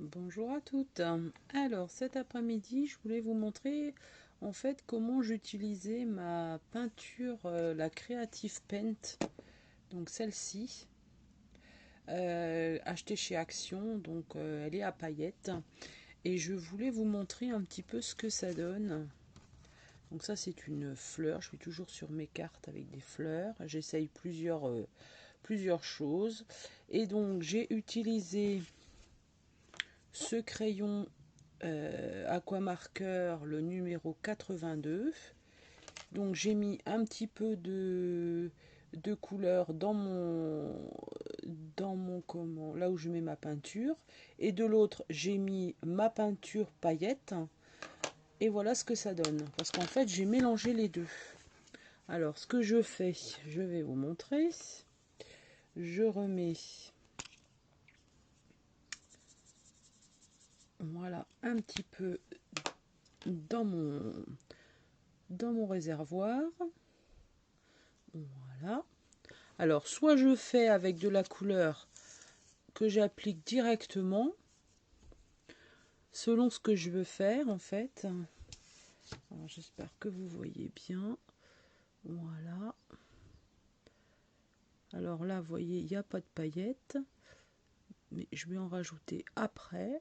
Bonjour à toutes. Alors cet après-midi, je voulais vous montrer en fait comment j'utilisais ma peinture, la Creative Paint, donc celle-ci, achetée chez Action, donc elle est à paillettes. Et je voulais vous montrer un petit peu ce que ça donne. Donc ça c'est une fleur, je suis toujours sur mes cartes avec des fleurs. J'essaye plusieurs choses. Et donc j'ai utilisé ce crayon aquamarqueur, le numéro 82. Donc j'ai mis un petit peu de couleur dans mon comment, là où je mets ma peinture, et de l'autre j'ai mis ma peinture paillette, et voilà ce que ça donne, parce qu'en fait j'ai mélangé les deux. Alors ce que je fais, je vais vous montrer. Je remets, voilà, un petit peu dans mon réservoir. Voilà. Alors, soit je fais avec de la couleur que j'applique directement, selon ce que je veux faire en fait. J'espère que vous voyez bien. Voilà. Alors là, vous voyez, il n'y a pas de paillettes, mais je vais en rajouter après.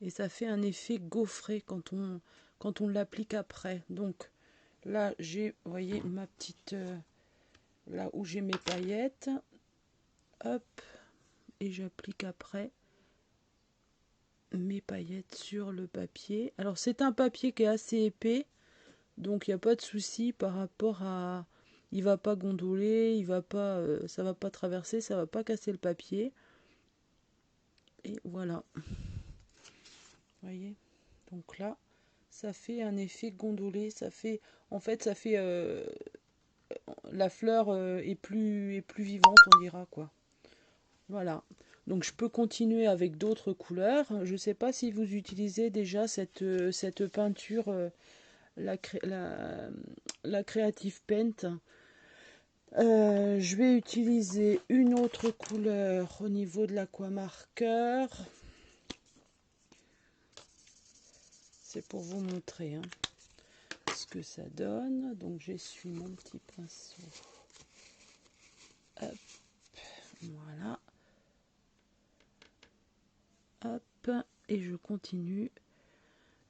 Et ça fait un effet gaufré quand on l'applique après. Donc là, j'ai, vous voyez, ma petite... là où j'ai mes paillettes. Hop. Et j'applique après mes paillettes sur le papier. Alors c'est un papier qui est assez épais, donc il n'y a pas de souci par rapport à... Il va pas gondoler, il va pas, ça va pas traverser, ça va pas casser le papier. Et voilà. Vous voyez. Donc là, ça fait un effet gondolé. Ça fait, en fait, ça fait la fleur est plus vivante, on dira quoi. Voilà. Donc je peux continuer avec d'autres couleurs. Je ne sais pas si vous utilisez déjà cette peinture, la Creative Paint. Je vais utiliser une autre couleur au niveau de l'aquamarqueur. C'est pour vous montrer ce que ça donne. Donc j'essuie mon petit pinceau. Hop, voilà. Hop, et je continue.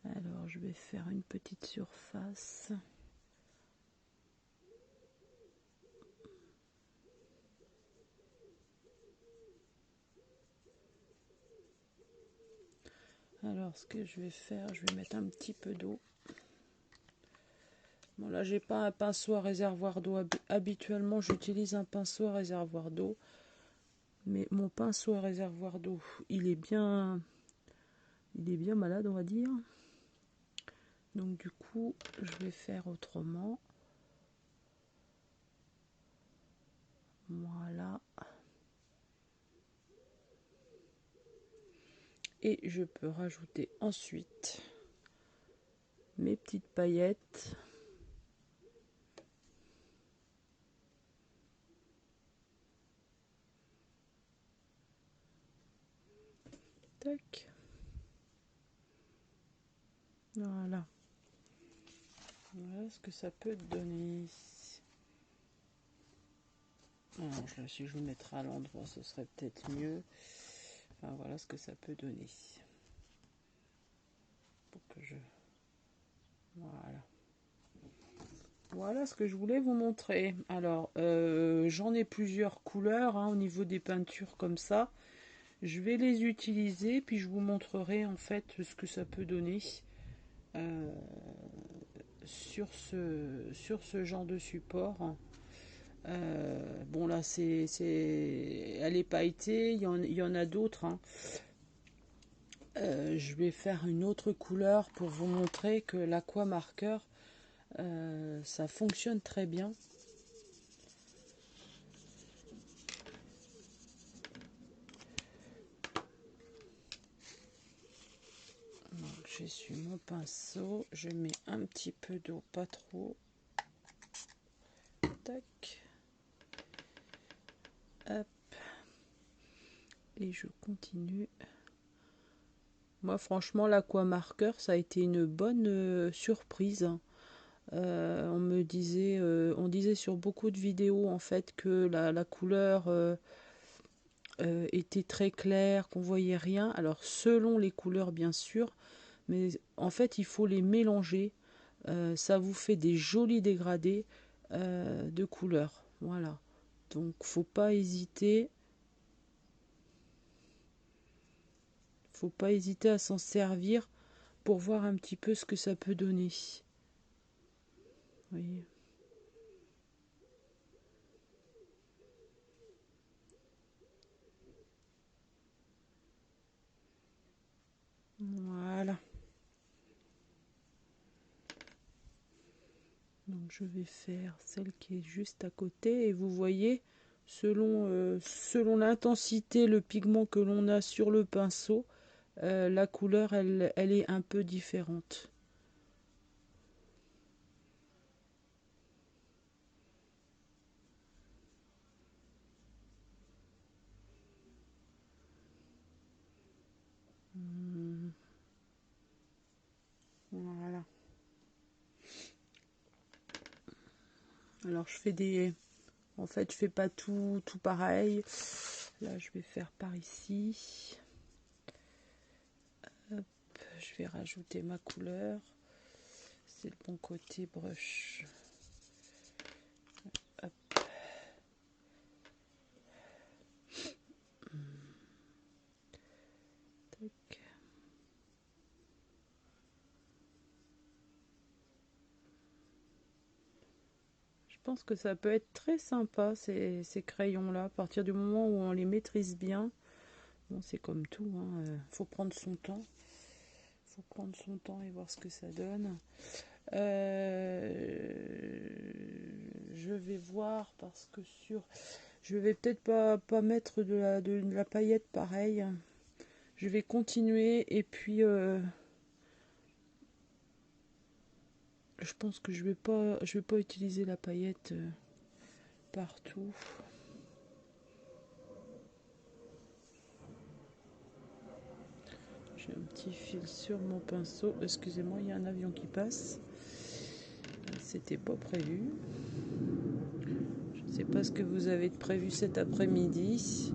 Alors je vais faire une petite surface. Alors ce que je vais faire, je vais mettre un petit peu d'eau. Bon là j'ai pas un pinceau à réservoir d'eau. Habituellement j'utilise un pinceau à réservoir d'eau. Mais mon pinceau à réservoir d'eau, il est bien malade on va dire. Donc du coup je vais faire autrement. Voilà. Et je peux rajouter ensuite mes petites paillettes. Tac. Voilà. Voilà ce que ça peut donner. Alors, si je vous mettrais à l'endroit, ce serait peut-être mieux. Enfin, voilà ce que ça peut donner. Pour que je... Voilà. Voilà ce que je voulais vous montrer. Alors, j'en ai plusieurs couleurs au niveau des peintures comme ça. Je vais les utiliser, puis je vous montrerai en fait ce que ça peut donner sur ce genre de support. Bon là, elle est pailletée, il y en a d'autres. Je vais faire une autre couleur pour vous montrer que l'aquamarqueur, ça fonctionne très bien. J'essuie mon pinceau, je mets un petit peu d'eau, pas trop. Tac. Hop. Et je continue. Moi, franchement, l'aquamarqueur, ça a été une bonne surprise. On disait sur beaucoup de vidéos en fait que la couleur était très claire, qu'on voyait rien. Alors selon les couleurs bien sûr, mais en fait il faut les mélanger. Ça vous fait des jolis dégradés de couleurs. Voilà. Donc faut pas hésiter à s'en servir pour voir un petit peu ce que ça peut donner. Vous voyez. Voilà. Donc je vais faire celle qui est juste à côté et vous voyez, selon l'intensité, le pigment que l'on a sur le pinceau, la couleur elle est un peu différente. Voilà. Alors en fait je fais pas tout pareil. Là je vais faire par ici. Hop, je vais rajouter ma couleur. C'est le bon côté brush. Hop. Tac. Je pense que ça peut être très sympa ces crayons-là, à partir du moment où on les maîtrise bien. Bon, c'est comme tout, hein, faut prendre son temps. Faut prendre son temps et voir ce que ça donne. Je vais voir parce que je vais peut-être pas mettre de la paillette pareil. Je vais continuer et puis je pense que je vais pas utiliser la paillette partout. J'ai un petit fil sur mon pinceau. Excusez-moi, il y a un avion qui passe. C'était pas prévu. Je ne sais pas ce que vous avez de prévu cet après-midi.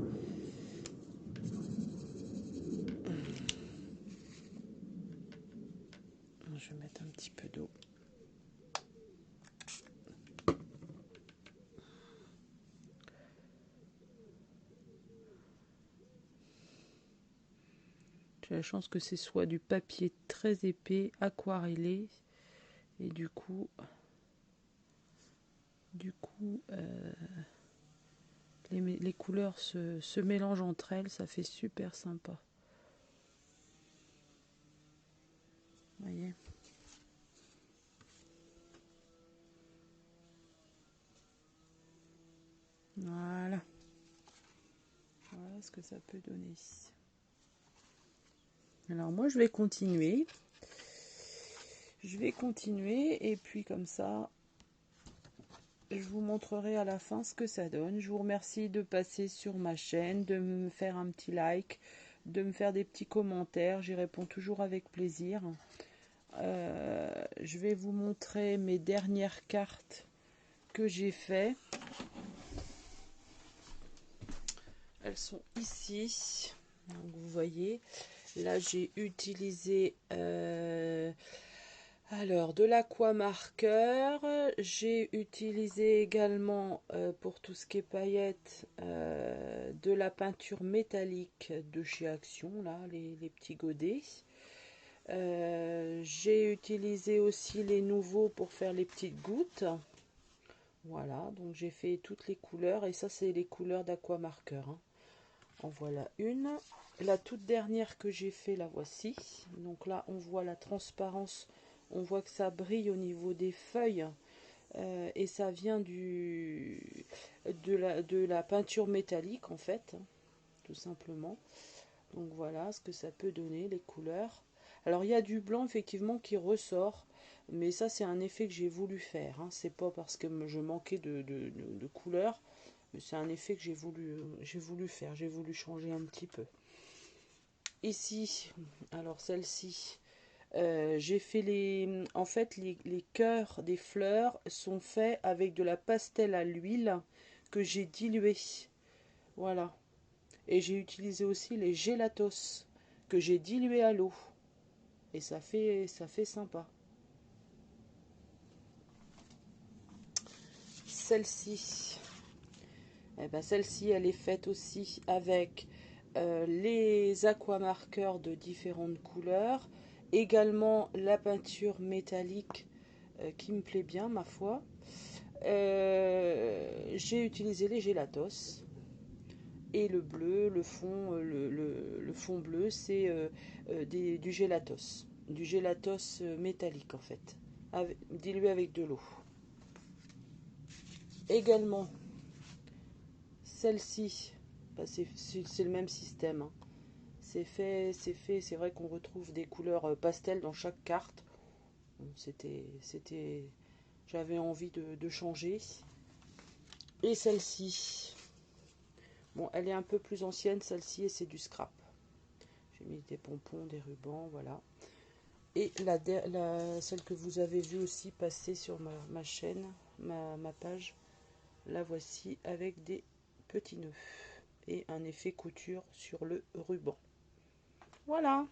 Je vais mettre un petit peu d'eau. J'ai la chance que ce soit du papier très épais, aquarellé. Et les couleurs se mélangent entre elles. Ça fait super sympa. Vous voyez ? Voilà. Voilà ce que ça peut donner. Alors moi je vais continuer. Et puis comme ça, je vous montrerai à la fin ce que ça donne. Je vous remercie de passer sur ma chaîne, de me faire un petit like, de me faire des petits commentaires. J'y réponds toujours avec plaisir. Je vais vous montrer mes dernières cartes que j'ai fait. Elles sont ici. Donc vous voyez, là j'ai utilisé de l'aquamarqueur. J'ai utilisé également pour tout ce qui est paillettes de la peinture métallique de chez Action, là, les petits godets. J'ai utilisé aussi les nouveaux pour faire les petites gouttes. Voilà, donc j'ai fait toutes les couleurs et ça c'est les couleurs d'aquamarqueur. Hein. En voilà une. La toute dernière que j'ai fait, la voici. Donc là on voit la transparence, on voit que ça brille au niveau des feuilles et ça vient de la peinture métallique en fait, hein, tout simplement. Donc voilà ce que ça peut donner, les couleurs. Alors il y a du blanc effectivement qui ressort, mais ça c'est un effet que j'ai voulu faire. Hein. C'est pas parce que je manquais de couleurs. C'est un effet que j'ai voulu faire, j'ai voulu changer un petit peu. Ici, alors celle-ci, j'ai fait en fait, les cœurs des fleurs sont faits avec de la pastel à l'huile que j'ai diluée. Voilà. Et j'ai utilisé aussi les gélatos que j'ai dilués à l'eau. Et ça fait sympa. Celle-ci, eh ben celle-ci, elle est faite aussi avec les aquamarqueurs de différentes couleurs. Également la peinture métallique qui me plaît bien, ma foi. J'ai utilisé les gélatos. Et le bleu, le fond, le fond bleu, c'est du gélatos. Du gélatos métallique en fait, dilué avec de l'eau. Également, celle-ci, bah, c'est le même système, hein. C'est vrai qu'on retrouve des couleurs pastel dans chaque carte. Bon, j'avais envie de changer. Et celle-ci, bon, elle est un peu plus ancienne, celle-ci, et c'est du scrap. J'ai mis des pompons, des rubans, voilà. Et celle que vous avez vue aussi passer sur ma chaîne, ma page, la voici avec des petits nœuds et un effet couture sur le ruban. Voilà.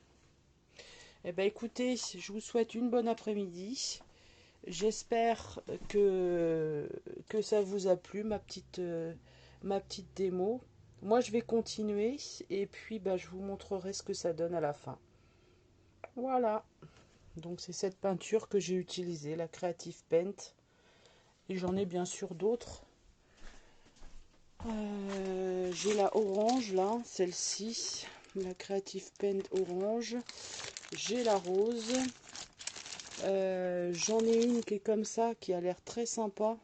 Eh bien écoutez, je vous souhaite une bonne après-midi. J'espère que ça vous a plu, ma petite démo. Moi, je vais continuer et puis bah, je vous montrerai ce que ça donne à la fin. Voilà. Donc c'est cette peinture que j'ai utilisée, la Creative Paint. Et j'en ai bien sûr d'autres. J'ai la orange là, celle-ci. La Creative Paint orange. J'ai la rose. J'en ai une qui est comme ça, qui a l'air très sympa.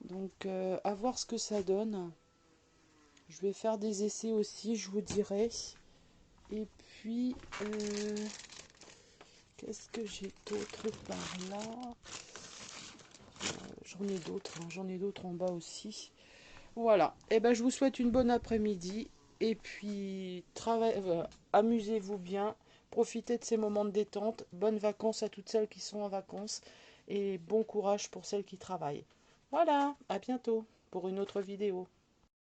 Donc à voir ce que ça donne. Je vais faire des essais aussi, je vous dirai. Et puis, qu'est-ce que j'ai d'autre par là? J'en ai d'autres en bas aussi. Voilà, et ben je vous souhaite une bonne après-midi. Et puis, amusez-vous bien. Profitez de ces moments de détente. Bonnes vacances à toutes celles qui sont en vacances. Et bon courage pour celles qui travaillent. Voilà, à bientôt pour une autre vidéo.